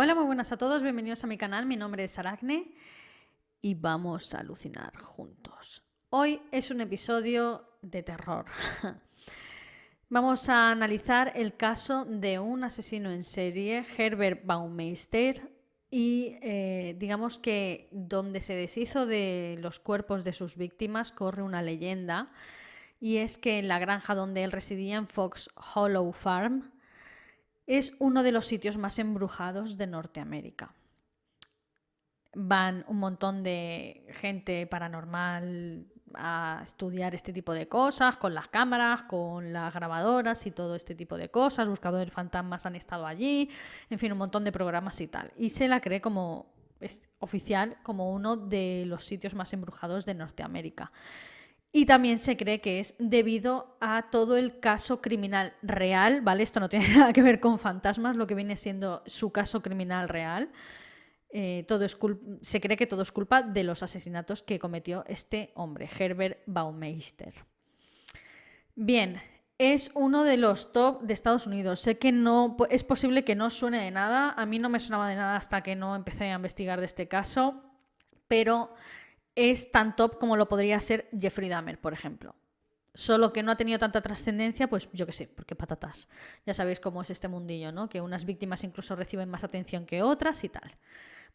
Hola, muy buenas a todos, bienvenidos a mi canal, mi nombre es Aracne y vamos a alucinar juntos. Hoy es un episodio de terror. Vamos a analizar el caso de un asesino en serie, Herbert Baumeister, y digamos que donde se deshizo de los cuerpos de sus víctimas corre una leyenda, y es que en la granja donde él residía, en Fox Hollow Farm, es uno de los sitios más embrujados de Norteamérica. Van un montón de gente paranormal a estudiar este tipo de cosas, con las cámaras, con las grabadoras y todo este tipo de cosas. Buscadores de fantasmas han estado allí, en fin, un montón de programas y tal. Y se la cree como oficial como uno de los sitios más embrujados de Norteamérica. Y también se cree que es debido a todo el caso criminal real, ¿vale? Esto no tiene nada que ver con fantasmas, lo que viene siendo su caso criminal real. Se cree que todo es culpa de los asesinatos que cometió este hombre, Herbert Baumeister. Bien, es uno de los top de Estados Unidos. Sé que no es posible que no suene de nada. A mí no me sonaba de nada hasta que no empecé a investigar de este caso, pero es tan top como lo podría ser Jeffrey Dahmer, por ejemplo. Solo que no ha tenido tanta trascendencia, pues yo qué sé, porque patatas. Ya sabéis cómo es este mundillo, ¿no? Que unas víctimas incluso reciben más atención que otras y tal.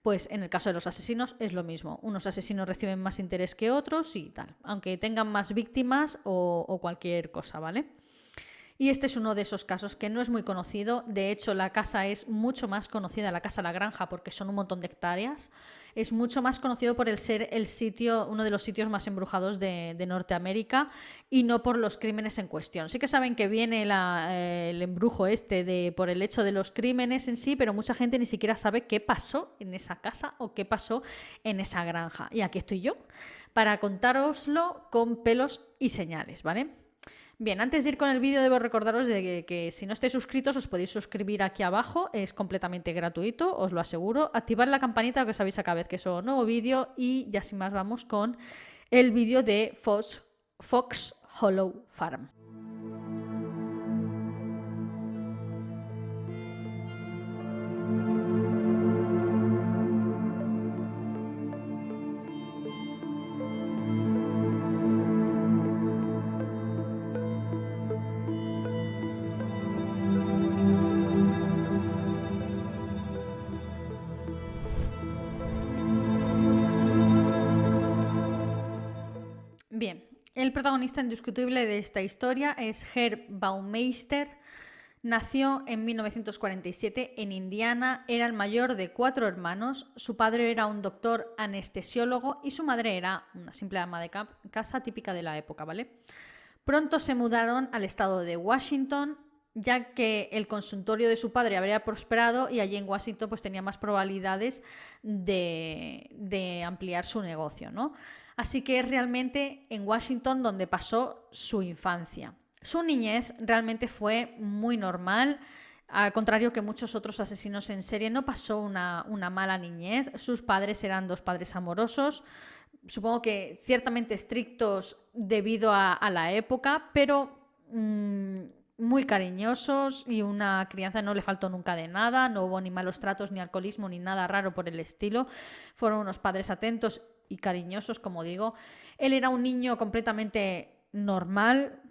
Pues en el caso de los asesinos es lo mismo. Unos asesinos reciben más interés que otros y tal, aunque tengan más víctimas o cualquier cosa, ¿vale? Y este es uno de esos casos que no es muy conocido. De hecho, la casa es mucho más conocida, la casa La Granja, porque son un montón de hectáreas. Es mucho más conocido por el ser el sitio, uno de los sitios más embrujados de Norteamérica, y no por los crímenes en cuestión. Sí que saben que viene el embrujo por el hecho de los crímenes en sí, pero mucha gente ni siquiera sabe qué pasó en esa casa o qué pasó en esa granja. Y aquí estoy yo para contároslo con pelos y señales, ¿vale? Bien, antes de ir con el vídeo debo recordaros de que si no estáis suscritos os podéis suscribir aquí abajo, es completamente gratuito, os lo aseguro. Activad la campanita que os avisa cada vez que subo un nuevo vídeo y ya sin más vamos con el vídeo de Fox Hollow Farm. Bien, el protagonista indiscutible de esta historia es Herb Baumeister. Nació en 1947 en Indiana, era el mayor de 4 hermanos, su padre era un doctor anestesiólogo y su madre era una simple ama de casa típica de la época, ¿vale? Pronto se mudaron al estado de Washington, ya que el consultorio de su padre habría prosperado y allí en Washington pues tenía más probabilidades de ampliar su negocio, ¿no? Así que es realmente en Washington donde pasó su infancia. Su niñez realmente fue muy normal, al contrario que muchos otros asesinos en serie. No pasó una mala niñez. Sus padres eran 2 padres amorosos, supongo que ciertamente estrictos debido a la época, pero muy cariñosos, y una crianza no le faltó nunca de nada. No hubo ni malos tratos, ni alcoholismo, ni nada raro por el estilo. Fueron unos padres atentos y cariñosos, como digo. Él era un niño completamente normal,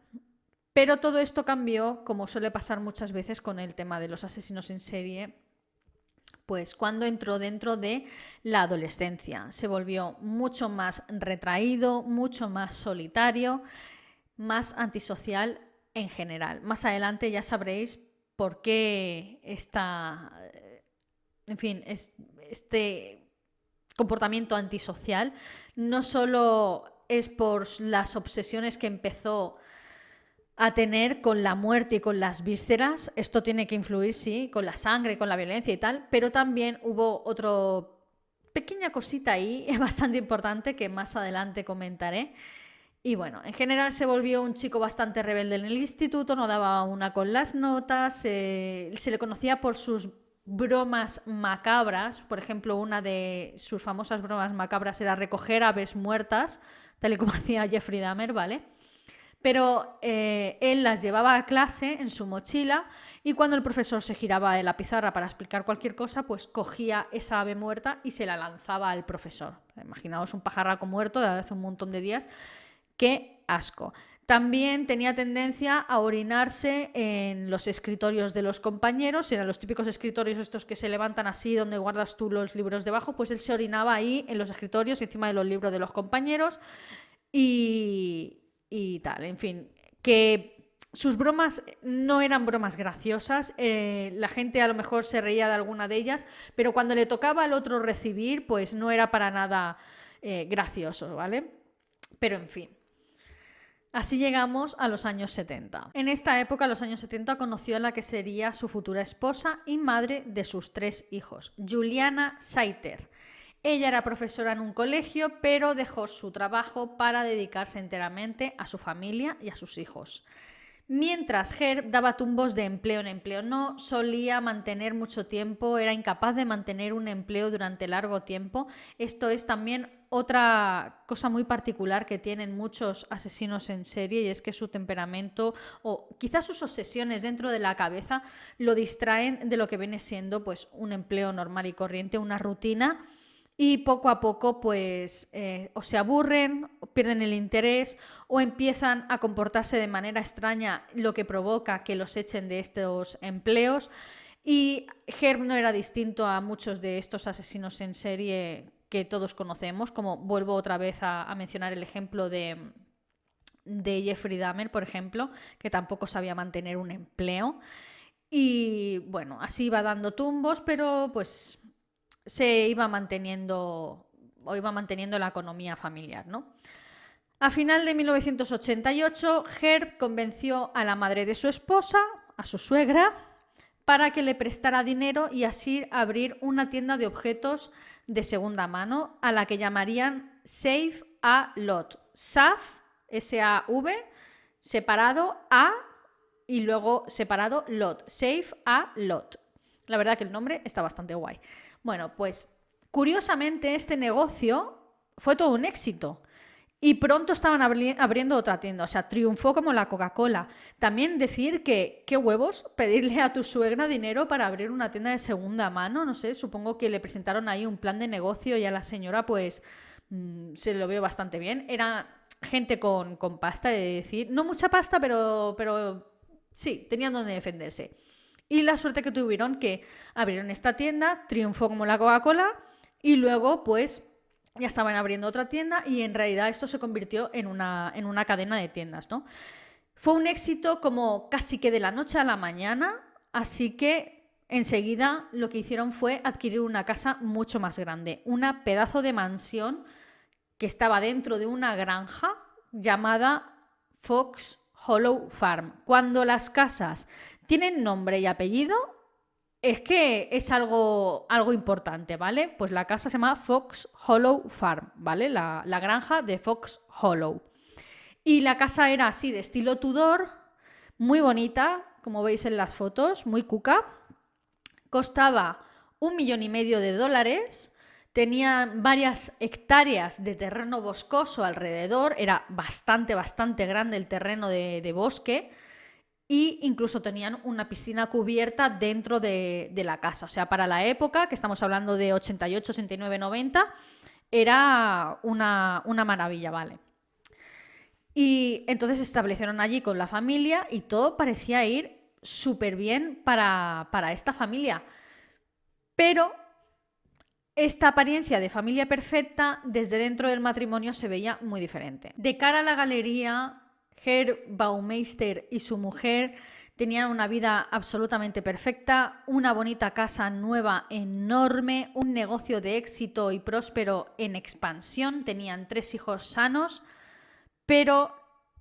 pero todo esto cambió, como suele pasar muchas veces con el tema de los asesinos en serie, pues cuando entró dentro de la adolescencia. Se volvió mucho más retraído, mucho más solitario, más antisocial en general. Más adelante ya sabréis por qué este comportamiento antisocial no solo es por las obsesiones que empezó a tener con la muerte y con las vísceras. Esto tiene que influir, sí, con la sangre, con la violencia y tal, pero también hubo otra pequeña cosita ahí bastante importante que más adelante comentaré. Y bueno, en general se volvió un chico bastante rebelde en el instituto, no daba una con las notas, se le conocía por sus bromas macabras. Por ejemplo, una de sus famosas bromas macabras era recoger aves muertas, tal y como hacía Jeffrey Dahmer, ¿vale? pero él las llevaba a clase en su mochila y cuando el profesor se giraba en la pizarra para explicar cualquier cosa, pues cogía esa ave muerta y se la lanzaba al profesor. Imaginaos un pajarraco muerto de hace un montón de días. ¡Qué asco! También tenía tendencia a orinarse en los escritorios de los compañeros, eran los típicos escritorios estos que se levantan así, donde guardas tú los libros debajo, pues él se orinaba ahí en los escritorios, encima de los libros de los compañeros y tal, en fin, que sus bromas no eran bromas graciosas, la gente a lo mejor se reía de alguna de ellas, pero cuando le tocaba al otro recibir, pues no era para nada gracioso, ¿vale? Pero en fin. Así llegamos a los años 70. En esta época, los años 70, conoció a la que sería su futura esposa y madre de sus 3 hijos, Juliana Saiter. Ella era profesora en un colegio, pero dejó su trabajo para dedicarse enteramente a su familia y a sus hijos. Mientras Herb daba tumbos de empleo en empleo, no solía mantener mucho tiempo, era incapaz de mantener un empleo durante largo tiempo. Esto es también otra cosa muy particular que tienen muchos asesinos en serie, y es que su temperamento o quizás sus obsesiones dentro de la cabeza lo distraen de lo que viene siendo pues un empleo normal y corriente, una rutina. Y poco a poco pues o se aburren, o pierden el interés o empiezan a comportarse de manera extraña, lo que provoca que los echen de estos empleos. Y Herb no era distinto a muchos de estos asesinos en serie que todos conocemos, como vuelvo otra vez a mencionar el ejemplo de Jeffrey Dahmer, por ejemplo, que tampoco sabía mantener un empleo. Y bueno, así iba dando tumbos, pero pues se iba manteniendo la economía familiar, ¿no? A final de 1988, Herb convenció a la madre de su esposa, a su suegra, para que le prestara dinero y así abrir una tienda de objetos de segunda mano a la que llamarían Save a Lot. SAF, S-A-V, separado A y luego separado Lot. Save a Lot. La verdad que el nombre está bastante guay. Bueno, pues curiosamente este negocio fue todo un éxito y pronto estaban abriendo otra tienda, o sea, triunfó como la Coca-Cola. También decir que qué huevos pedirle a tu suegra dinero para abrir una tienda de segunda mano, no sé, supongo que le presentaron ahí un plan de negocio y a la señora pues se lo veo bastante bien. Era gente con pasta, de decir, no mucha pasta, pero sí, tenían donde defenderse. Y la suerte que tuvieron que abrieron esta tienda, triunfó como la Coca-Cola y luego pues ya estaban abriendo otra tienda y en realidad esto se convirtió en una cadena de tiendas, ¿no? Fue un éxito como casi que de la noche a la mañana, así que enseguida lo que hicieron fue adquirir una casa mucho más grande, una pedazo de mansión que estaba dentro de una granja llamada Fox Hollow Farm. Cuando las casas tienen nombre y apellido, es que es algo importante, ¿vale? Pues la casa se llama Fox Hollow Farm, ¿vale? La granja de Fox Hollow. Y la casa era así, de estilo Tudor, muy bonita, como veis en las fotos, muy cuca. Costaba $1,5 millones, tenía varias hectáreas de terreno boscoso alrededor, era bastante grande el terreno de bosque. Y incluso tenían una piscina cubierta dentro de la casa. O sea, para la época, que estamos hablando de 88, 89, 90, era una maravilla, ¿vale? Y entonces se establecieron allí con la familia y todo parecía ir súper bien para esta familia. Pero esta apariencia de familia perfecta desde dentro del matrimonio se veía muy diferente. De cara a la galería, Herb Baumeister y su mujer tenían una vida absolutamente perfecta, una bonita casa nueva enorme, un negocio de éxito y próspero en expansión, tenían 3 hijos sanos, pero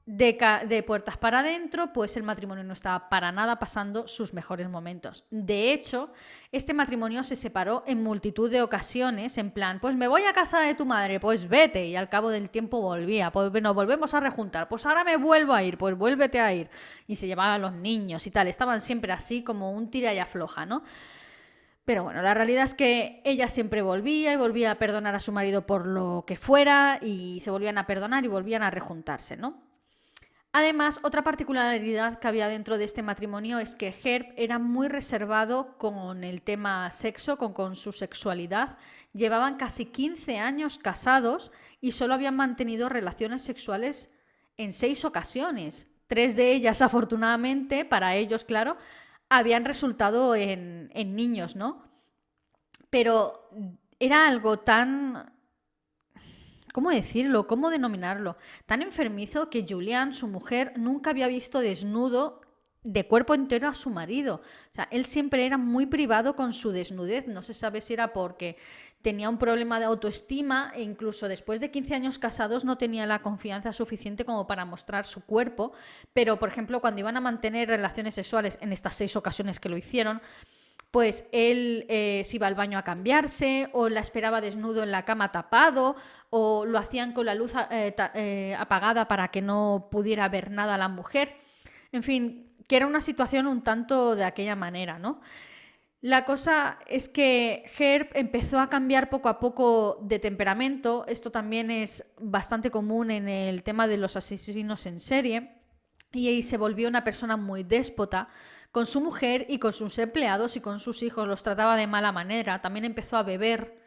de puertas para adentro, pues el matrimonio no estaba para nada pasando sus mejores momentos. De hecho, este matrimonio se separó en multitud de ocasiones, en plan, pues me voy a casa de tu madre, pues vete, y al cabo del tiempo volvía, pues nos volvemos a rejuntar, pues ahora me vuelvo a ir, pues vuélvete a ir, y se llevaban a los niños y tal, estaban siempre así como un tira y afloja, ¿no? Pero bueno, la realidad es que ella siempre volvía y volvía a perdonar a su marido por lo que fuera, y se volvían a perdonar y volvían a rejuntarse, ¿no? Además, otra particularidad que había dentro de este matrimonio es que Herb era muy reservado con el tema sexo, con su sexualidad. Llevaban casi 15 años casados y solo habían mantenido relaciones sexuales en 6 ocasiones. 3 de ellas, afortunadamente, para ellos, claro, habían resultado en niños, ¿no? Pero era algo tan... ¿Cómo decirlo? ¿Cómo denominarlo? Tan enfermizo que Julian, su mujer, nunca había visto desnudo de cuerpo entero a su marido. O sea, él siempre era muy privado con su desnudez. No se sabe si era porque tenía un problema de autoestima e incluso después de 15 años casados no tenía la confianza suficiente como para mostrar su cuerpo. Pero, por ejemplo, cuando iban a mantener relaciones sexuales en estas 6 ocasiones que lo hicieron, pues él se iba al baño a cambiarse o la esperaba desnudo en la cama tapado o lo hacían con la luz apagada para que no pudiera ver nada a la mujer. En fin, que era una situación un tanto de aquella manera, ¿no? La cosa es que Herb empezó a cambiar poco a poco de temperamento. Esto también es bastante común en el tema de los asesinos en serie. Y se volvió una persona muy déspota con su mujer y con sus empleados y con sus hijos. Los trataba de mala manera. También empezó a beber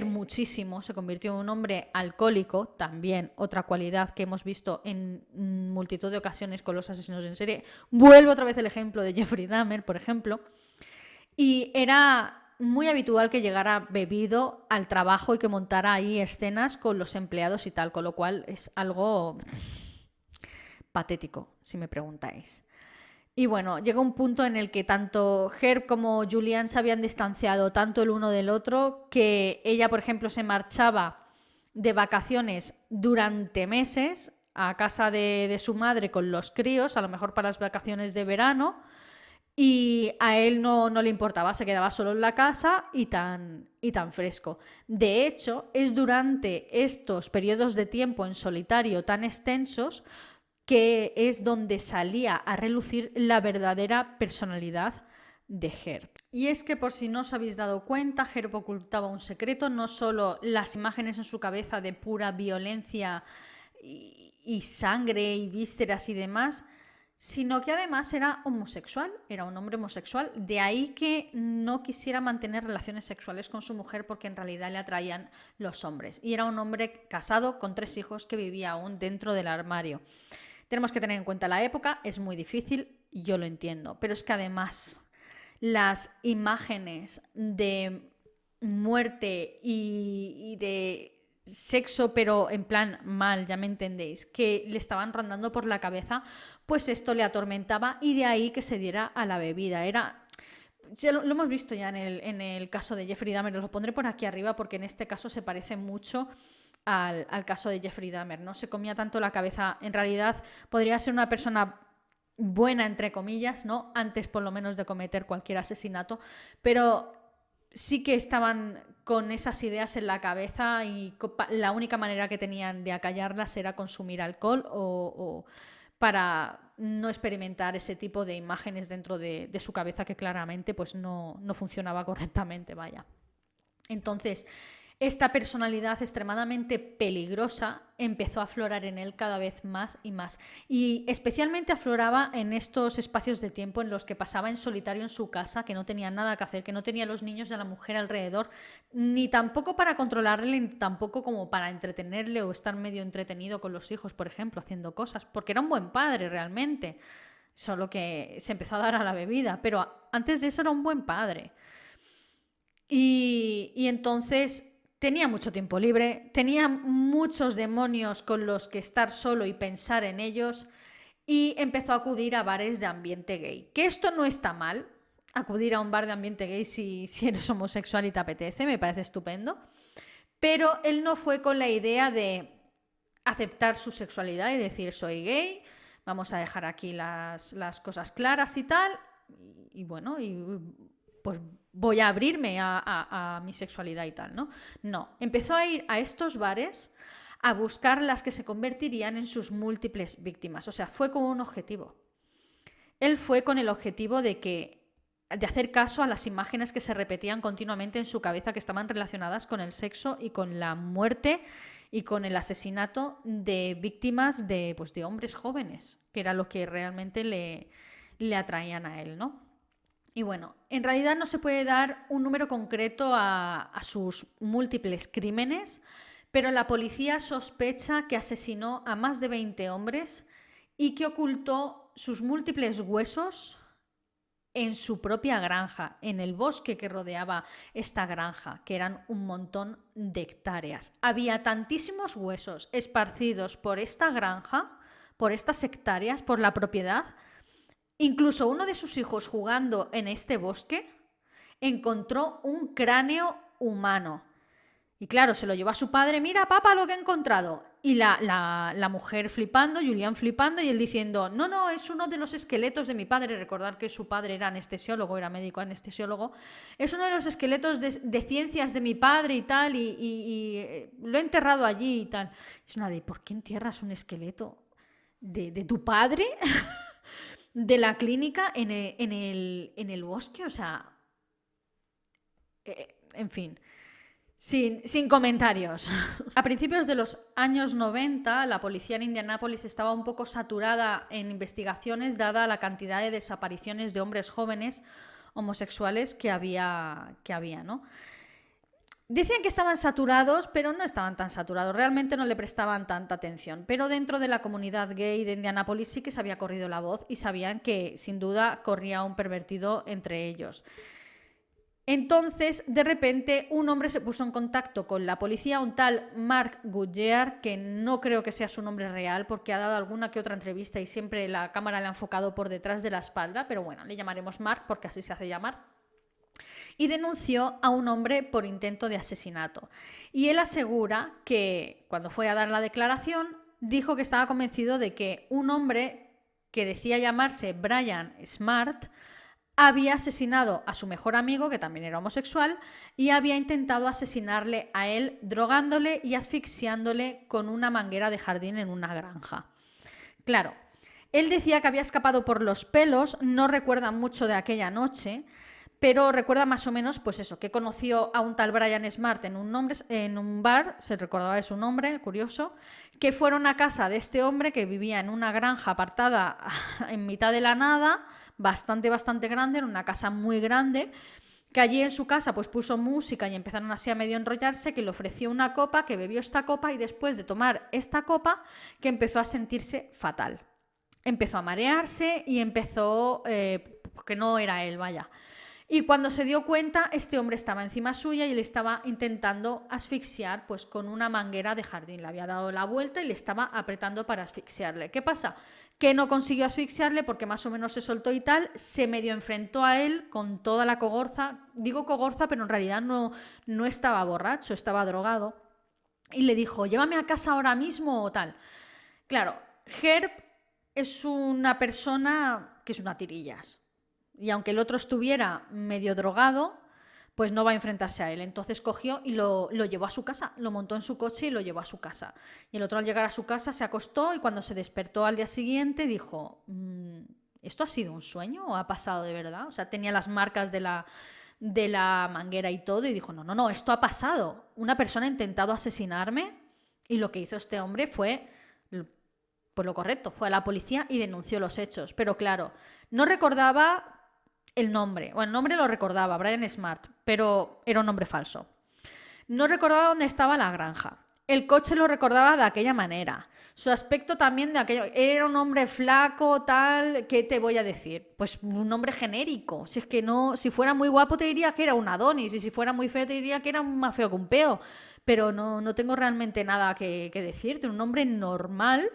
muchísimo. Se convirtió en un hombre alcohólico. También otra cualidad que hemos visto en multitud de ocasiones con los asesinos en serie. Vuelvo otra vez el ejemplo de Jeffrey Dahmer, por ejemplo. Y era muy habitual que llegara bebido al trabajo y que montara ahí escenas con los empleados y tal, con lo cual es algo patético, si me preguntáis. Y bueno, llegó un punto en el que tanto Herb como Julian se habían distanciado tanto el uno del otro que ella, por ejemplo, se marchaba de vacaciones durante meses a casa de su madre con los críos, a lo mejor para las vacaciones de verano, y a él no le importaba, se quedaba solo en la casa y tan fresco. De hecho, es durante estos periodos de tiempo en solitario tan extensos que es donde salía a relucir la verdadera personalidad de Herb. Y es que, por si no os habéis dado cuenta, Herb ocultaba un secreto, no solo las imágenes en su cabeza de pura violencia y sangre y vísceras y demás, sino que además era homosexual, era un hombre homosexual, de ahí que no quisiera mantener relaciones sexuales con su mujer porque en realidad le atraían los hombres. Y era un hombre casado con 3 hijos que vivía aún dentro del armario. Tenemos que tener en cuenta la época, es muy difícil, yo lo entiendo, pero es que además las imágenes de muerte y de sexo, pero en plan mal, ya me entendéis, que le estaban rondando por la cabeza, pues esto le atormentaba y de ahí que se diera a la bebida. Ya lo hemos visto ya en el caso de Jeffrey Dahmer, os lo pondré por aquí arriba porque en este caso se parece mucho al caso de Jeffrey Dahmer, ¿no? Se comía tanto la cabeza, en realidad podría ser una persona buena, entre comillas, ¿no? Antes por lo menos de cometer cualquier asesinato, pero sí que estaban con esas ideas en la cabeza y la única manera que tenían de acallarlas era consumir alcohol o para no experimentar ese tipo de imágenes dentro de su cabeza que claramente pues no funcionaba correctamente, vaya. Entonces, esta personalidad extremadamente peligrosa empezó a aflorar en él cada vez más y más. Y especialmente afloraba en estos espacios de tiempo en los que pasaba en solitario en su casa, que no tenía nada que hacer, que no tenía a los niños de la mujer alrededor, ni tampoco para controlarle, ni tampoco como para entretenerle o estar medio entretenido con los hijos, por ejemplo, haciendo cosas, porque era un buen padre realmente, solo que se empezó a dar a la bebida, pero antes de eso era un buen padre. Y entonces tenía mucho tiempo libre, tenía muchos demonios con los que estar solo y pensar en ellos y empezó a acudir a bares de ambiente gay. Que esto no está mal, acudir a un bar de ambiente gay si eres homosexual y te apetece, me parece estupendo, pero él no fue con la idea de aceptar su sexualidad y decir soy gay, vamos a dejar aquí las cosas claras y tal, y bueno, y pues voy a abrirme a mi sexualidad y tal, ¿no? No, empezó a ir a estos bares a buscar las que se convertirían en sus múltiples víctimas. O sea, fue con un objetivo. Él fue con el objetivo de que de hacer caso a las imágenes que se repetían continuamente en su cabeza, que estaban relacionadas con el sexo y con la muerte y con el asesinato de víctimas pues, de hombres jóvenes, que era lo que realmente le atraían a él, ¿no? Y bueno, en realidad no se puede dar un número concreto a sus múltiples crímenes, pero la policía sospecha que asesinó a más de 20 hombres y que ocultó sus múltiples huesos en su propia granja, en el bosque que rodeaba esta granja, que eran un montón de hectáreas. Había tantísimos huesos esparcidos por esta granja, por estas hectáreas, por la propiedad. Incluso uno de sus hijos, jugando en este bosque, encontró un cráneo humano. Y claro, se lo llevó a su padre: mira, papá, lo que he encontrado. Y la mujer flipando, Julián flipando, y él diciendo: no, es uno de los esqueletos de mi padre. Recordar que su padre era anestesiólogo, era médico anestesiólogo. Es uno de los esqueletos de ciencias de mi padre y tal, y lo he enterrado allí y tal. Es una de: ¿por qué entierras un esqueleto de tu padre de la clínica en el bosque? O sea, en fin. Sin comentarios. A principios de los años 90, la policía en Indianápolis estaba un poco saturada en investigaciones, dada la cantidad de desapariciones de hombres jóvenes homosexuales que había, ¿no? Decían que estaban saturados, pero no estaban tan saturados. Realmente no le prestaban tanta atención. Pero dentro de la comunidad gay de Indianápolis sí que se había corrido la voz y sabían que, sin duda, corría un pervertido entre ellos. Entonces, de repente, un hombre se puso en contacto con la policía, un tal Mark Goodyear, que no creo que sea su nombre real porque ha dado alguna que otra entrevista y siempre la cámara le ha enfocado por detrás de la espalda, pero bueno, le llamaremos Mark porque así se hace llamar. Y denunció a un hombre por intento de asesinato. Y él asegura que, cuando fue a dar la declaración, dijo que estaba convencido de que un hombre que decía llamarse Brian Smart había asesinado a su mejor amigo, que también era homosexual, y había intentado asesinarle a él drogándole y asfixiándole con una manguera de jardín en una granja. Claro, él decía que había escapado por los pelos, no recuerda mucho de aquella noche, pero recuerda más o menos, pues eso, que conoció a un tal Brian Smart en un bar, se recordaba de su nombre, curioso, que fueron a casa de este hombre que vivía en una granja apartada en mitad de la nada, bastante grande, en una casa muy grande, que allí en su casa pues puso música y empezaron así a medio enrollarse, que le ofreció una copa, que bebió esta copa y después de tomar esta copa que empezó a sentirse fatal. Empezó a marearse y empezó, que no era él, vaya. Y cuando se dio cuenta, este hombre estaba encima suya y le estaba intentando asfixiar pues con una manguera de jardín. Le había dado la vuelta y le estaba apretando para asfixiarle. ¿Qué pasa? Que no consiguió asfixiarle porque más o menos se soltó y tal, se medio enfrentó a él con toda la cogorza. Digo cogorza, pero en realidad no estaba borracho, estaba drogado. Y le dijo: llévame a casa ahora mismo o tal. Claro, Herb es una persona que es una tirillas. Y aunque el otro estuviera medio drogado, pues no va a enfrentarse a él. Entonces cogió y lo llevó a su casa, lo montó en su coche y lo llevó a su casa. Y el otro, al llegar a su casa, se acostó y cuando se despertó al día siguiente dijo: ¿esto ha sido un sueño o ha pasado de verdad? O sea, tenía las marcas de la manguera y todo y dijo: no, esto ha pasado. Una persona ha intentado asesinarme y lo que hizo este hombre fue pues lo correcto, fue a la policía y denunció los hechos. Pero claro, no recordaba el nombre, el nombre lo recordaba, Brian Smart, pero era un nombre falso. No recordaba dónde estaba la granja. El coche lo recordaba de aquella manera. Su aspecto también de aquello. Era un hombre flaco, tal, ¿qué te voy a decir? Pues un hombre genérico. Si es que no, si fuera muy guapo te diría que era un Adonis, y si fuera muy feo te diría que era más feo que un peo. Pero no tengo realmente nada que decirte. Un hombre normal.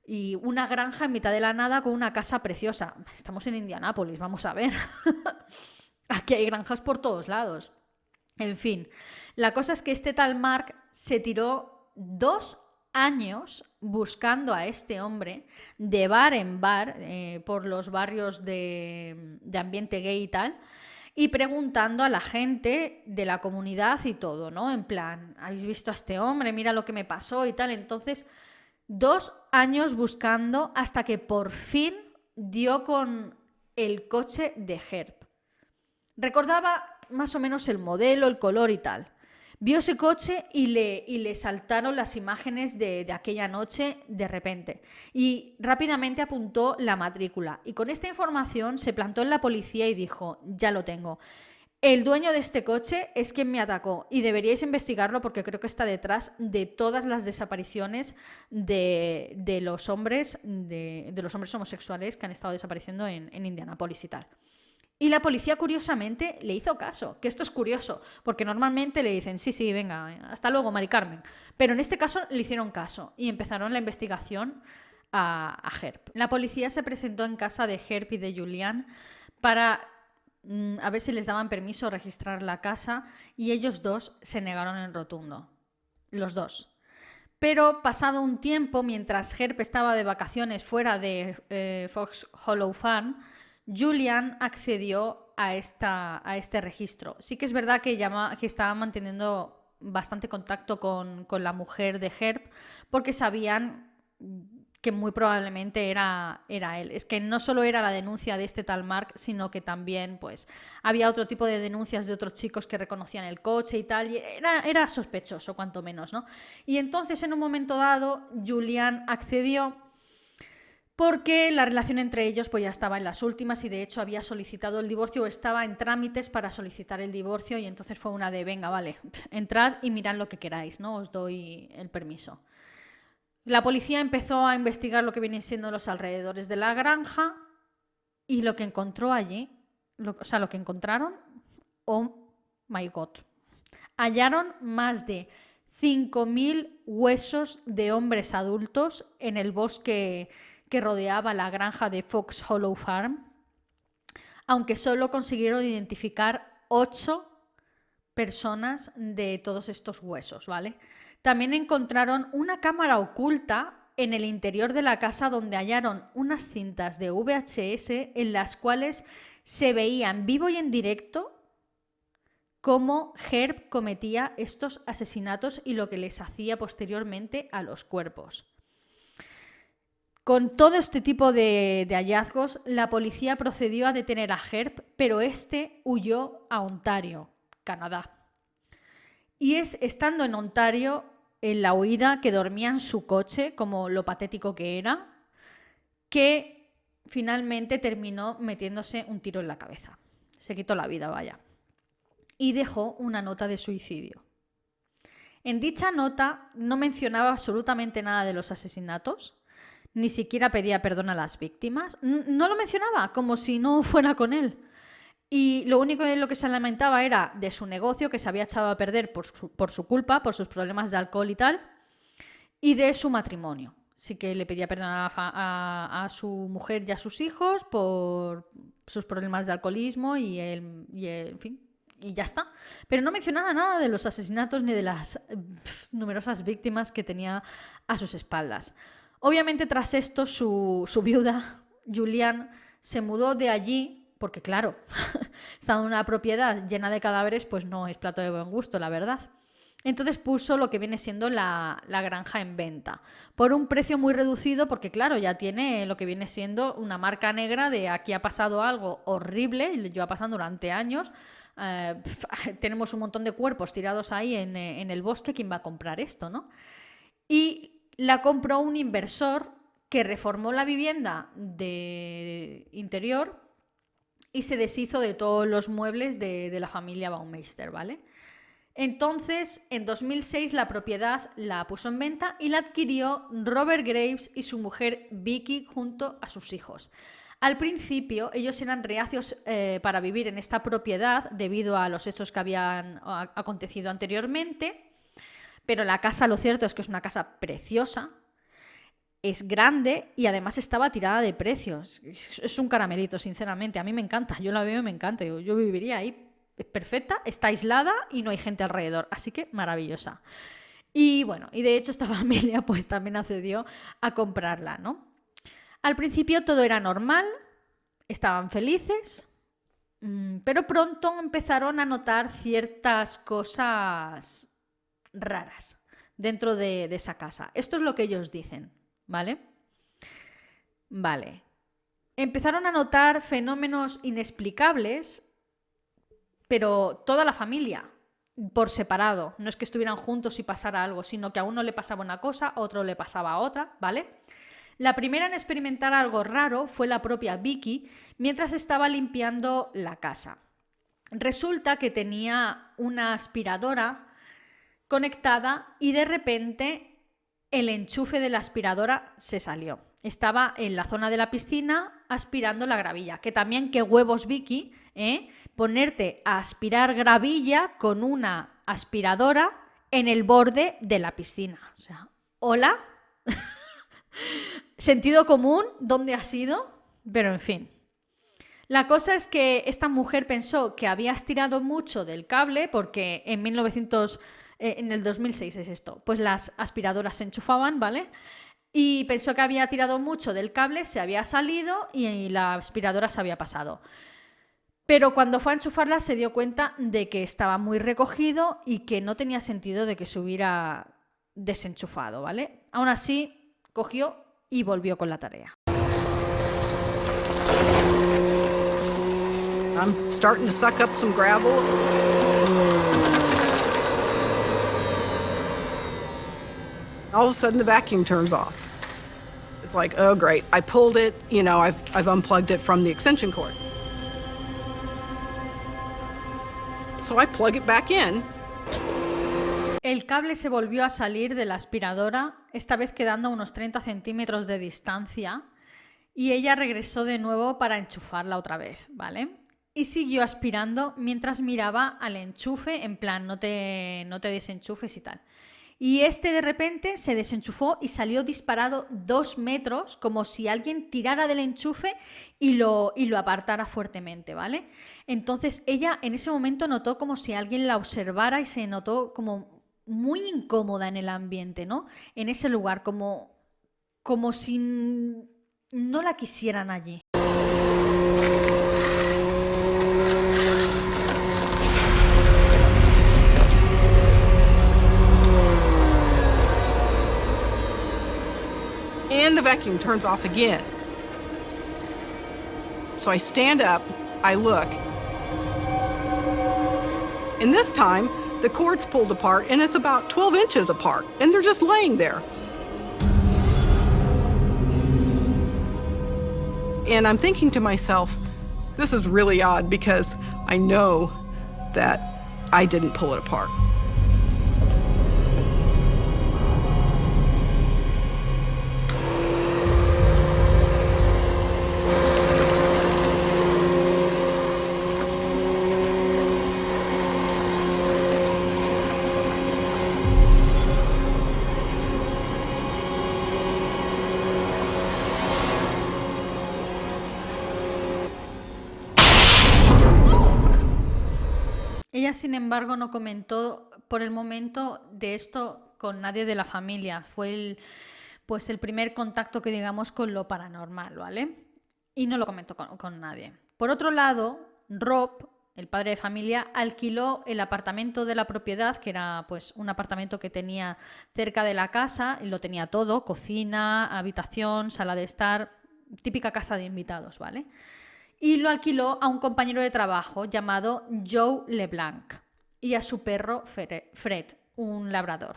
Y una granja en mitad de la nada con una casa preciosa. Estamos en Indianápolis, vamos a ver. Aquí hay granjas por todos lados. En fin, la cosa es que este tal Mark se tiró 2 años buscando a este hombre de bar en bar por los barrios de ambiente gay y tal, y preguntando a la gente de la comunidad y todo, ¿no? En plan: ¿habéis visto a este hombre? Mira lo que me pasó y tal. Entonces, 2 años buscando hasta que por fin dio con el coche de Herb. Recordaba más o menos el modelo, el color y tal. Vio ese coche y le saltaron las imágenes de aquella noche de repente. Y rápidamente apuntó la matrícula. Y con esta información se plantó en la policía y dijo, ya lo tengo. El dueño de este coche es quien me atacó y deberíais investigarlo porque creo que está detrás de todas las desapariciones de los hombres, de los hombres homosexuales que han estado desapareciendo en Indianápolis y tal. Y la policía, curiosamente, le hizo caso, que esto es curioso, porque normalmente le dicen, sí, venga, hasta luego, Mari Carmen. Pero en este caso le hicieron caso y empezaron la investigación a Herb. La policía se presentó en casa de Herb y de Julian para a ver si les daban permiso registrar la casa y ellos dos se negaron en rotundo. Los dos. Pero pasado un tiempo, mientras Herb estaba de vacaciones fuera de Fox Hollow Farm, Julian accedió a este registro. Sí que es verdad que estaba manteniendo bastante contacto con la mujer de Herb porque sabían que muy probablemente era él. Es que no solo era la denuncia de este tal Mark, sino que también pues, había otro tipo de denuncias de otros chicos que reconocían el coche y tal, y era sospechoso, cuanto menos, ¿no? Y entonces, en un momento dado, Julian accedió porque la relación entre ellos pues, ya estaba en las últimas y de hecho había solicitado el divorcio o estaba en trámites para solicitar el divorcio y entonces fue una de, venga, vale, entrad y mirad lo que queráis, ¿no? Os doy el permiso. La policía empezó a investigar lo que vienen siendo los alrededores de la granja y lo que encontró allí, lo que encontraron, oh my God, hallaron más de 5.000 huesos de hombres adultos en el bosque que rodeaba la granja de Fox Hollow Farm, aunque solo consiguieron identificar 8 personas de todos estos huesos, ¿vale? También encontraron una cámara oculta en el interior de la casa donde hallaron unas cintas de VHS en las cuales se veía en vivo y en directo cómo Herb cometía estos asesinatos y lo que les hacía posteriormente a los cuerpos. Con todo este tipo de hallazgos, la policía procedió a detener a Herb, pero este huyó a Ontario, Canadá. Y es estando en Ontario, en la huida, que dormía en su coche, como lo patético que era, que finalmente terminó metiéndose un tiro en la cabeza. Se quitó la vida, vaya. Y dejó una nota de suicidio. En dicha nota no mencionaba absolutamente nada de los asesinatos, ni siquiera pedía perdón a las víctimas. No lo mencionaba, como si no fuera con él. Y lo único de lo que se lamentaba era de su negocio, que se había echado a perder por su culpa, por sus problemas de alcohol y tal, y de su matrimonio. Sí que le pedía perdón a su mujer y a sus hijos por sus problemas de alcoholismo en fin, y ya está. Pero no mencionaba nada de los asesinatos ni de las numerosas víctimas que tenía a sus espaldas. Obviamente, tras esto, su viuda, Julian, se mudó de allí porque, claro, estando en una propiedad llena de cadáveres, pues no es plato de buen gusto, la verdad. Entonces puso lo que viene siendo la granja en venta por un precio muy reducido porque, claro, ya tiene lo que viene siendo una marca negra de aquí ha pasado algo horrible y lleva pasando durante años. Tenemos un montón de cuerpos tirados ahí en el bosque. ¿Quién va a comprar esto, no? Y la compró un inversor que reformó la vivienda de interior y se deshizo de todos los muebles de la familia Baumeister, ¿vale? Entonces, en 2006 la propiedad la puso en venta y la adquirió Robert Graves y su mujer Vicky junto a sus hijos. Al principio ellos eran reacios para vivir en esta propiedad debido a los hechos que habían acontecido anteriormente, pero la casa, lo cierto es que es una casa preciosa, es grande y además estaba tirada de precios. Es un caramelito, sinceramente. A mí me encanta, yo la veo y me encanta. Yo viviría ahí. Es perfecta, está aislada y no hay gente alrededor. Así que maravillosa. Y bueno, y de hecho esta familia pues también accedió a comprarla, ¿no? Al principio todo era normal, estaban felices, pero pronto empezaron a notar ciertas cosas raras dentro de esa casa. Esto es lo que ellos dicen. ¿Vale? Vale. Empezaron a notar fenómenos inexplicables, pero toda la familia, por separado. No es que estuvieran juntos y pasara algo, sino que a uno le pasaba una cosa, a otro le pasaba a otra, ¿vale? La primera en experimentar algo raro fue la propia Vicky mientras estaba limpiando la casa. Resulta que tenía una aspiradora conectada y de repente el enchufe de la aspiradora se salió. Estaba en la zona de la piscina aspirando la gravilla. Que también, qué huevos, Vicky, ponerte a aspirar gravilla con una aspiradora en el borde de la piscina. O sea, ¿hola? Sentido común, ¿dónde has ido? Pero en fin. La cosa es que esta mujer pensó que había estirado mucho del cable porque en el 2006 es esto, pues las aspiradoras se enchufaban, ¿vale? Y pensó que había tirado mucho del cable, se había salido y la aspiradora se había pasado. Pero cuando fue a enchufarla se dio cuenta de que estaba muy recogido y que no tenía sentido de que se hubiera desenchufado, ¿vale? Aún así, cogió y volvió con la tarea. I'm starting to suck up some gravel. All of a sudden the vacuum turns off. It's like, oh great, I pulled it, I've unplugged it from the extension cord. So I plug it back in. El cable se volvió a salir de la aspiradora, esta vez quedando a unos 30 centímetros de distancia, y ella regresó de nuevo para enchufarla otra vez, ¿vale? Y siguió aspirando mientras miraba al enchufe, en plan, no te desenchufes y tal. Y de repente se desenchufó y salió disparado 2 metros, como si alguien tirara del enchufe y lo apartara fuertemente, ¿vale? Entonces ella en ese momento notó como si alguien la observara y se notó como muy incómoda en el ambiente, ¿no? En ese lugar, como si no la quisieran allí. And the vacuum turns off again. So I stand up, I look, and this time the cord's pulled apart and it's about 12 inches apart, and they're just laying there. And I'm thinking to myself, this is really odd because I know that I didn't pull it apart. Ella, sin embargo, no comentó por el momento de esto con nadie de la familia. Fue el primer contacto que digamos con lo paranormal, ¿vale? Y no lo comentó con nadie. Por otro lado, Rob, el padre de familia, alquiló el apartamento de la propiedad, que era pues un apartamento que tenía cerca de la casa, y lo tenía todo: cocina, habitación, sala de estar, típica casa de invitados, ¿vale? Y lo alquiló a un compañero de trabajo llamado Joe LeBlanc y a su perro Fred, un labrador.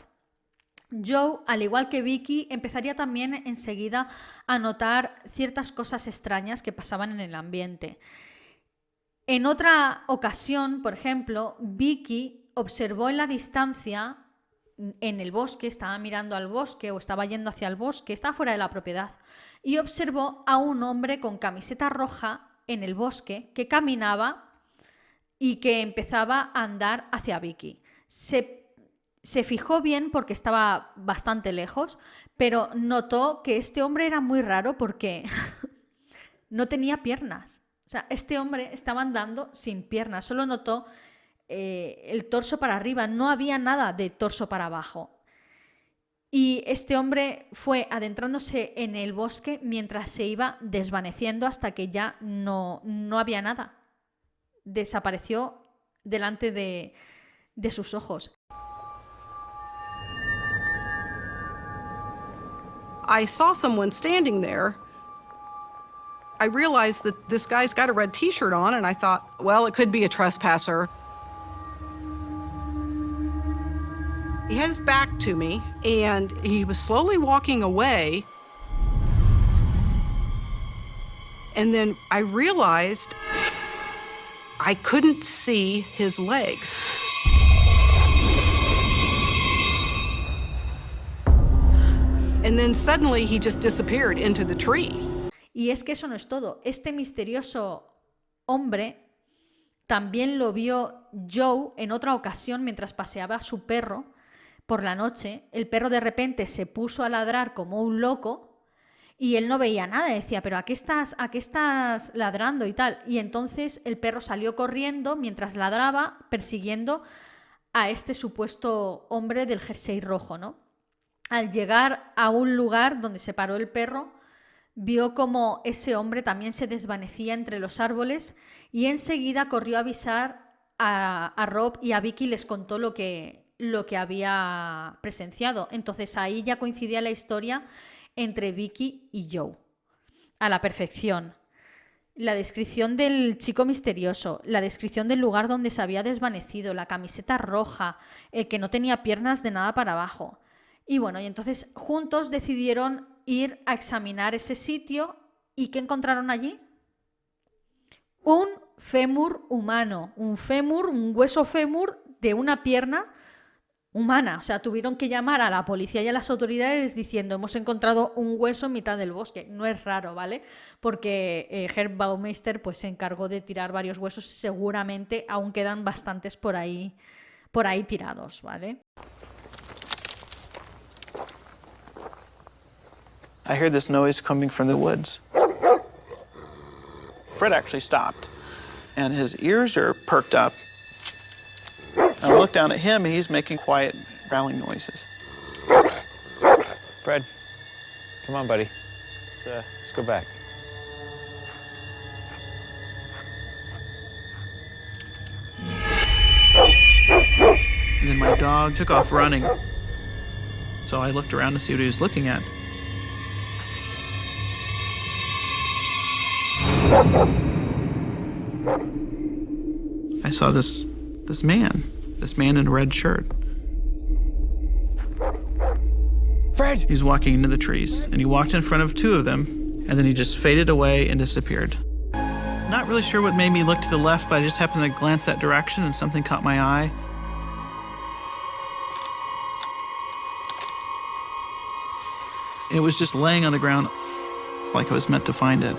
Joe, al igual que Vicky, empezaría también enseguida a notar ciertas cosas extrañas que pasaban en el ambiente. En otra ocasión, por ejemplo, Vicky observó en la distancia, en el bosque, estaba mirando al bosque o estaba yendo hacia el bosque, estaba fuera de la propiedad, y observó a un hombre con camiseta roja en el bosque que caminaba y que empezaba a andar hacia Vicky. Se fijó bien porque estaba bastante lejos, pero notó que este hombre era muy raro porque no tenía piernas. O sea, este hombre estaba andando sin piernas, solo notó el torso para arriba, no había nada de torso para abajo. Y este hombre fue adentrándose en el bosque mientras se iba desvaneciendo hasta que ya no había nada. Desapareció delante de sus ojos. I saw someone standing there. I realized that this guy's got a red t-shirt on, and I thought, well, it could be a trespasser. He had his back to me, and he was slowly walking away. And then I realized I couldn't see his legs. And then suddenly he just disappeared into the tree. Y es que eso no es todo. Este misterioso hombre también lo vio Joe en otra ocasión mientras paseaba a su perro por la noche. El perro de repente se puso a ladrar como un loco y él no veía nada. Decía, ¿pero a qué estás ladrando y tal? Y entonces el perro salió corriendo mientras ladraba, persiguiendo a este supuesto hombre del jersey rojo, ¿no? Al llegar a un lugar donde se paró el perro, vio como ese hombre también se desvanecía entre los árboles y enseguida corrió a avisar a Rob y a Vicky, les contó lo que había presenciado. Entonces ahí ya coincidía la historia entre Vicky y Joe a la perfección. La descripción del chico misterioso, la descripción del lugar donde se había desvanecido, la camiseta roja, el que no tenía piernas de nada para abajo. Y bueno, y entonces juntos decidieron ir a examinar ese sitio. ¿Y qué encontraron allí? Un fémur humano, un hueso fémur de una pierna humana. O sea, tuvieron que llamar a la policía y a las autoridades diciendo, hemos encontrado un hueso en mitad del bosque. No es raro, ¿vale? Porque Herb Baumeister pues, se encargó de tirar varios huesos. Seguramente aún quedan bastantes por ahí tirados, ¿vale? I heard this noise coming from the woods. Fred actually stopped, and his ears are perked up. I look down at him, and he's making quiet, growling noises. Fred, come on, buddy. Let's go back. And then my dog took off running. So I looked around to see what he was looking at. I saw this man in a red shirt. Fred! He's walking into the trees, and he walked in front of two of them, and then he just faded away and disappeared. Not really sure what made me look to the left, but I just happened to glance that direction and something caught my eye. And it was just laying on the ground like I was meant to find it.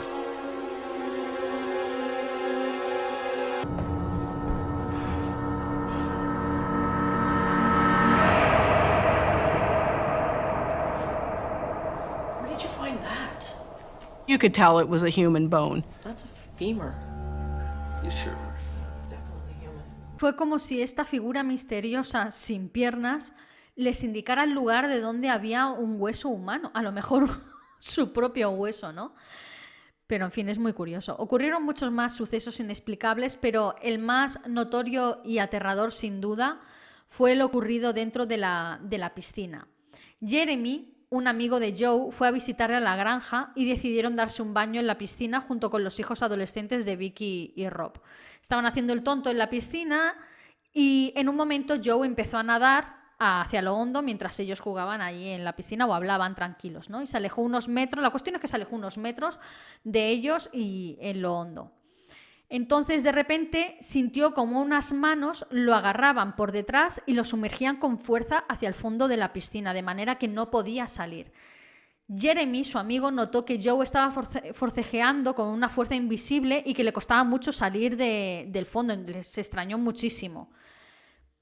You could tell it was a human bone. That's a femur. You sure? It's definitely human. Fue como si esta figura misteriosa sin piernas les indicara el lugar de donde había un hueso humano. A lo mejor su propio hueso, ¿no? Pero en fin, es muy curioso. Ocurrieron muchos más sucesos inexplicables, pero el más notorio y aterrador sin duda fue lo ocurrido dentro de la piscina. Jeremy, un amigo de Joe, fue a visitarle a la granja y decidieron darse un baño en la piscina junto con los hijos adolescentes de Vicky y Rob. Estaban haciendo el tonto en la piscina y en un momento Joe empezó a nadar hacia lo hondo mientras ellos jugaban allí en la piscina o hablaban tranquilos, ¿no? Y se alejó unos metros, la cuestión es que se alejó unos metros de ellos y en lo hondo. Entonces de repente sintió como unas manos lo agarraban por detrás y lo sumergían con fuerza hacia el fondo de la piscina, de manera que no podía salir. Jeremy, su amigo, notó que Joe estaba forcejeando con una fuerza invisible y que le costaba mucho salir del fondo. Se extrañó muchísimo.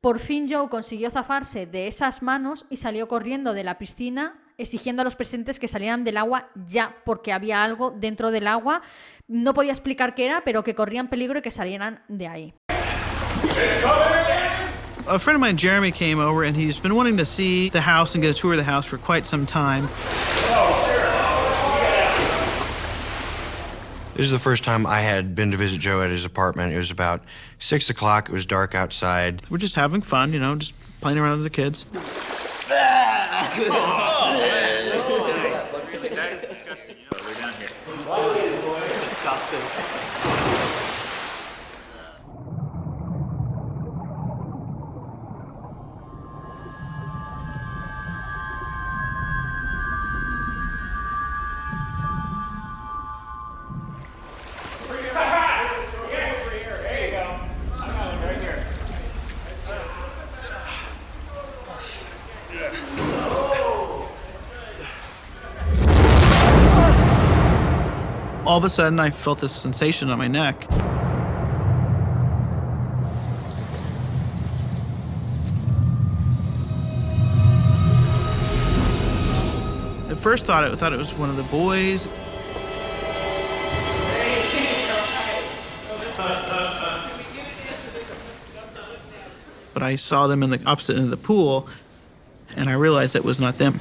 Por fin Joe consiguió zafarse de esas manos y salió corriendo de la piscina, exigiendo a los presentes que salieran del agua ya, porque había algo dentro del agua. No podía explicar qué era, pero que corrían peligro y que salieran de ahí. A friend of mine, Jeremy, came over, and he's been wanting to see the house and get a tour of the house for quite some time. This is the first time I had been to visit Joe at his apartment. It was about 6 o'clock. It was dark outside. We're just having fun, you know, just playing around with the kids. All of a sudden, I felt this sensation on my neck. At first, thought it was one of the boys. But I saw them in the opposite end of the pool, and I realized it was not them.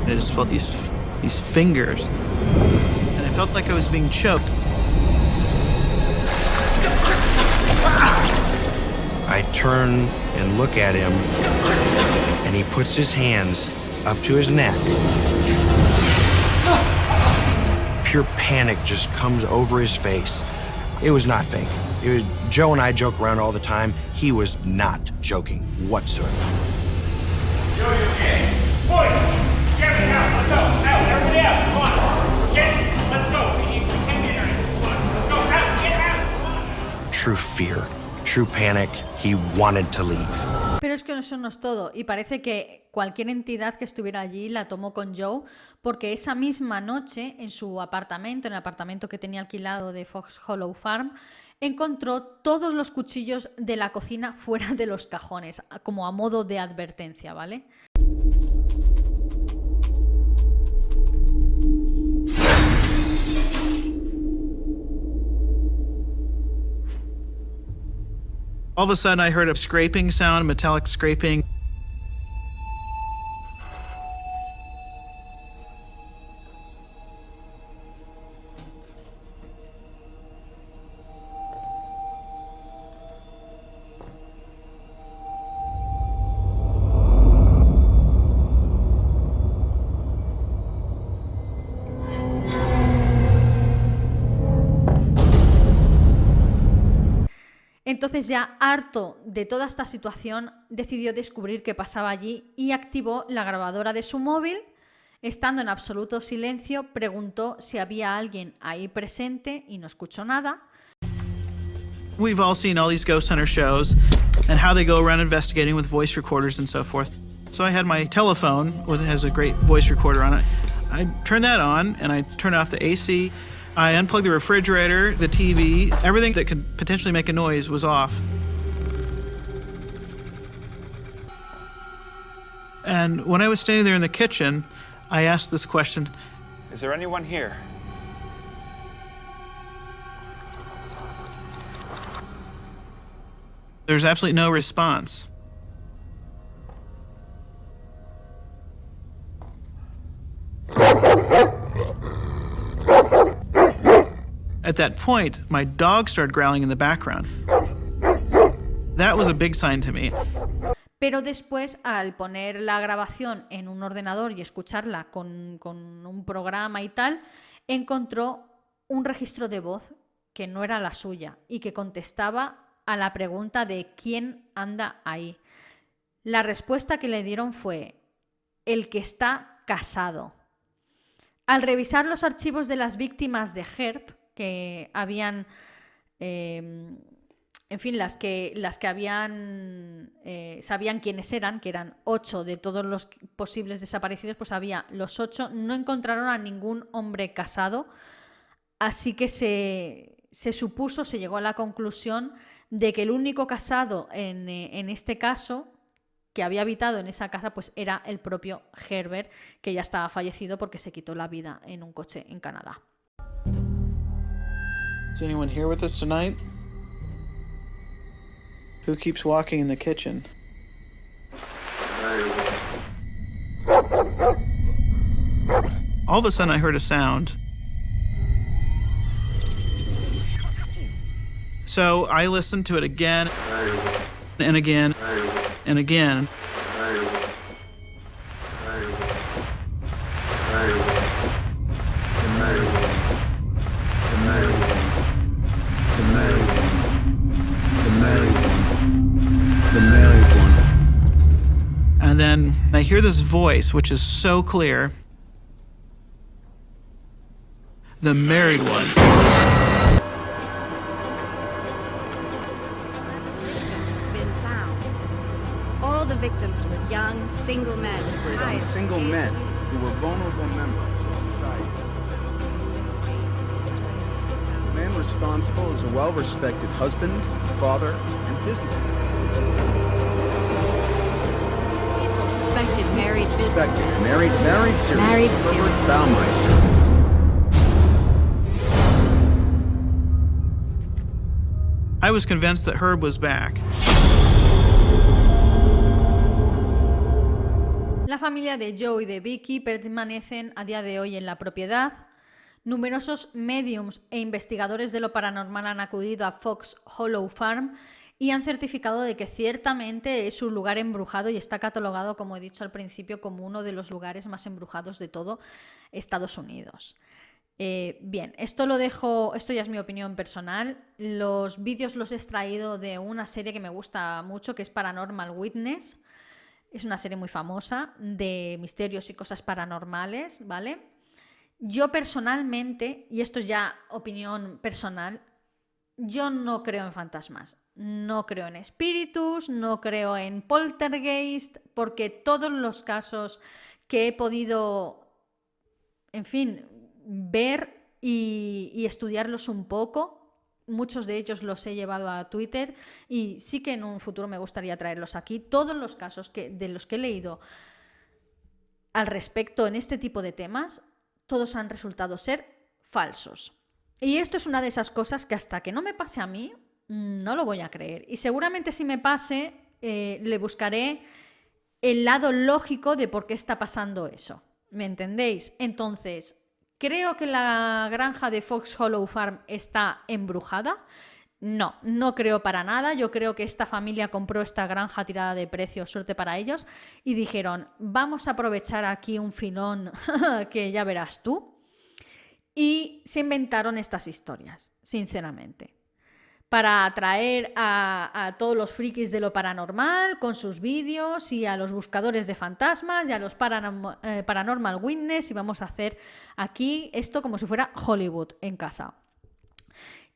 I just felt these fingers, and I felt like I was being choked. I turn and look at him, and he puts his hands up to his neck. Pure panic just comes over his face. It was not fake. Joe and I joke around all the time. He was not joking whatsoever. Joe, you okay? Boys! Get me out! Let's go! Out! Everybody out! Come on! Let's go! We can't get here. Come on! Let's go! Out! Get out! Come on! True fear, true panic. He wanted to leave. Pero es que eso no es todo, y parece que cualquier entidad que estuviera allí la tomó con Joe, porque esa misma noche en su apartamento, en el apartamento que tenía alquilado de Fox Hollow Farm, encontró todos los cuchillos de la cocina fuera de los cajones, como a modo de advertencia, ¿vale? All of a sudden, I heard a scraping sound, metallic scraping. Entonces, ya harto de toda esta situación, decidió descubrir qué pasaba allí y activó la grabadora de su móvil. Estando en absoluto silencio, preguntó si había alguien ahí presente y no escuchó nada. We've all seen all these ghost hunter shows and how they go around investigating with voice recorders and so forth. So I had my telephone, which has a great voice recorder on it. I turned that on and I turned off the AC. I unplugged the refrigerator, the TV, everything that could potentially make a noise was off. And when I was standing there in the kitchen, I asked this question. Is there anyone here? There's absolutely no response. At that point, my dog started growling in the background. That was a big sign to me. Pero después, al poner la grabación en un ordenador y escucharla con un programa y tal, encontró un registro de voz que no era la suya y que contestaba a la pregunta de ¿quién anda ahí? La respuesta que le dieron fue el que está casado. Al revisar los archivos de las víctimas de Herb, que habían, en fin, las que habían, sabían quiénes eran, que eran 8 de todos los posibles desaparecidos, pues había los 8, no encontraron a ningún hombre casado, así que se supuso, se llegó a la conclusión de que el único casado en este caso que había habitado en esa casa pues era el propio Herbert, que ya estaba fallecido porque se quitó la vida en un coche en Canadá. Is anyone here with us tonight? Who keeps walking in the kitchen? All of a sudden I heard a sound. So I listened to it again and again and again. And then I hear this voice, which is so clear. the married one. Been found. All the victims were young, single men. On single men who were vulnerable members of society. The man responsible is a well-respected husband, father, and businessman. Suspected married businessman. Suspected married serial Married killer, serial Herbert Baumeister. I was convinced that Herb was back. La familia de Joe y de Vicky permanecen a día de hoy en la propiedad. Numerosos mediums e investigadores de lo paranormal han acudido a Fox Hollow Farm y han certificado de que ciertamente es un lugar embrujado y está catalogado, como he dicho al principio, como uno de los lugares más embrujados de todo Estados Unidos. Bien, esto ya es mi opinión personal. Los vídeos los he extraído de una serie que me gusta mucho, que es Paranormal Witness. Es una serie muy famosa de misterios y cosas paranormales, ¿vale? Yo personalmente, y esto es ya opinión personal, yo no creo en fantasmas, no creo en espíritus, no creo en poltergeist, porque todos los casos que he podido, en fin, ver y estudiarlos un poco, muchos de ellos los he llevado a Twitter y sí que en un futuro me gustaría traerlos aquí. Todos los casos de los que he leído al respecto en este tipo de temas, todos han resultado ser falsos. Y esto es una de esas cosas que hasta que no me pase a mí, no lo voy a creer. Y seguramente si me pase, le buscaré el lado lógico de por qué está pasando eso. ¿Me entendéis? Entonces, ¿creo que la granja de Fox Hollow Farm está embrujada? No, no creo para nada. Yo creo que esta familia compró esta granja tirada de precio, suerte para ellos, y dijeron, vamos a aprovechar aquí un filón que ya verás tú. Y se inventaron estas historias, sinceramente, para atraer a todos los frikis de lo paranormal con sus vídeos y a los buscadores de fantasmas y a los Paranormal Witness, y vamos a hacer aquí esto como si fuera Hollywood en casa.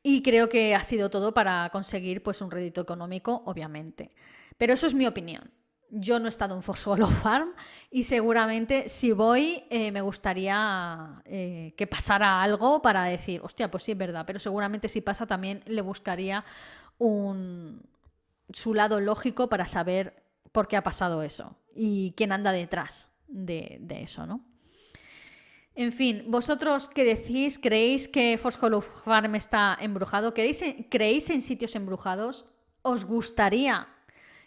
Y creo que ha sido todo para conseguir pues un rédito económico, obviamente. Pero eso es mi opinión. Yo no he estado en Fox Hollow Farm y seguramente si voy me gustaría que pasara algo para decir, hostia, pues sí es verdad, pero seguramente si pasa también le buscaría su lado lógico para saber por qué ha pasado eso y quién anda detrás de eso, ¿no? En fin, ¿vosotros qué decís? ¿Creéis que Fox Hollow Farm está embrujado? ¿Creéis en sitios embrujados? ¿Os gustaría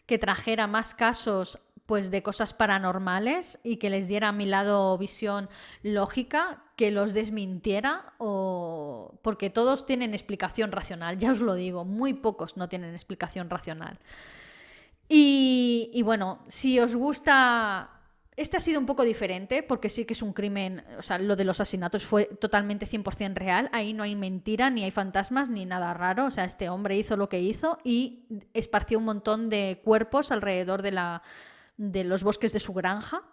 que trajera más casos pues, de cosas paranormales y que les diera a mi lado visión lógica, que los desmintiera? Porque todos tienen explicación racional, ya os lo digo, muy pocos no tienen explicación racional. Y bueno, si os gusta... Este ha sido un poco diferente porque sí que es un crimen, o sea, lo de los asesinatos fue totalmente 100% real, ahí no hay mentira, ni hay fantasmas, ni nada raro, o sea, este hombre hizo lo que hizo y esparció un montón de cuerpos alrededor de los bosques de su granja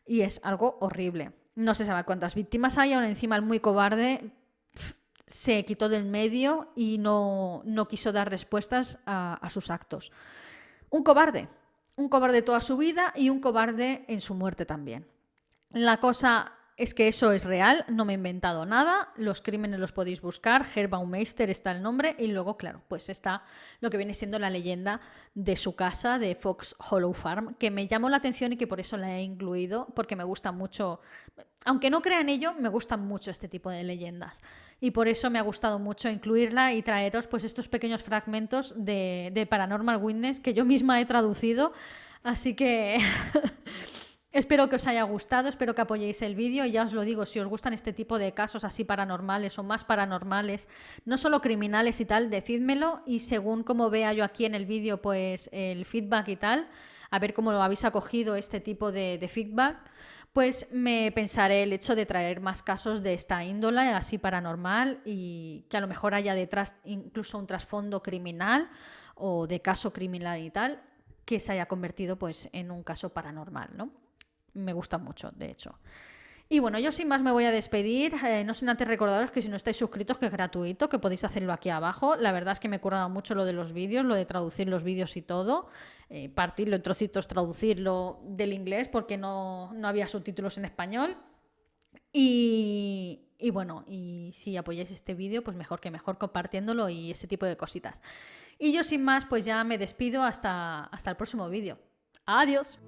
y es algo horrible. No se sabe cuántas víctimas hay, aún encima el muy cobarde se quitó del medio y no quiso dar respuestas a sus actos. Un cobarde toda su vida y un cobarde en su muerte también. La cosa es que eso es real, no me he inventado nada, los crímenes los podéis buscar, Herb Baumeister está el nombre y luego, claro, pues está lo que viene siendo la leyenda de su casa, de Fox Hollow Farm, que me llamó la atención y que por eso la he incluido, porque me gusta mucho, aunque no crea en ello, me gustan mucho este tipo de leyendas y por eso me ha gustado mucho incluirla y traeros pues estos pequeños fragmentos de Paranormal Witness que yo misma he traducido, así que... Espero que os haya gustado, espero que apoyéis el vídeo y ya os lo digo, si os gustan este tipo de casos así paranormales o más paranormales, no solo criminales y tal, decídmelo y según como vea yo aquí en el vídeo pues el feedback y tal, a ver cómo lo habéis acogido este tipo de feedback, pues me pensaré el hecho de traer más casos de esta índole así paranormal y que a lo mejor haya detrás incluso un trasfondo criminal o de caso criminal y tal, que se haya convertido pues en un caso paranormal, ¿no? Me gusta mucho, de hecho. Y bueno, yo sin más me voy a despedir, no sin antes recordaros que si no estáis suscritos, que es gratuito, que podéis hacerlo aquí abajo. La verdad es que me he currado mucho lo de los vídeos, lo de traducir los vídeos y todo, partirlo en trocitos, traducirlo del inglés porque no había subtítulos en español. Y bueno, y si apoyáis este vídeo, pues mejor que mejor compartiéndolo y ese tipo de cositas. Y yo sin más, pues ya me despido hasta el próximo vídeo. ¡Adiós!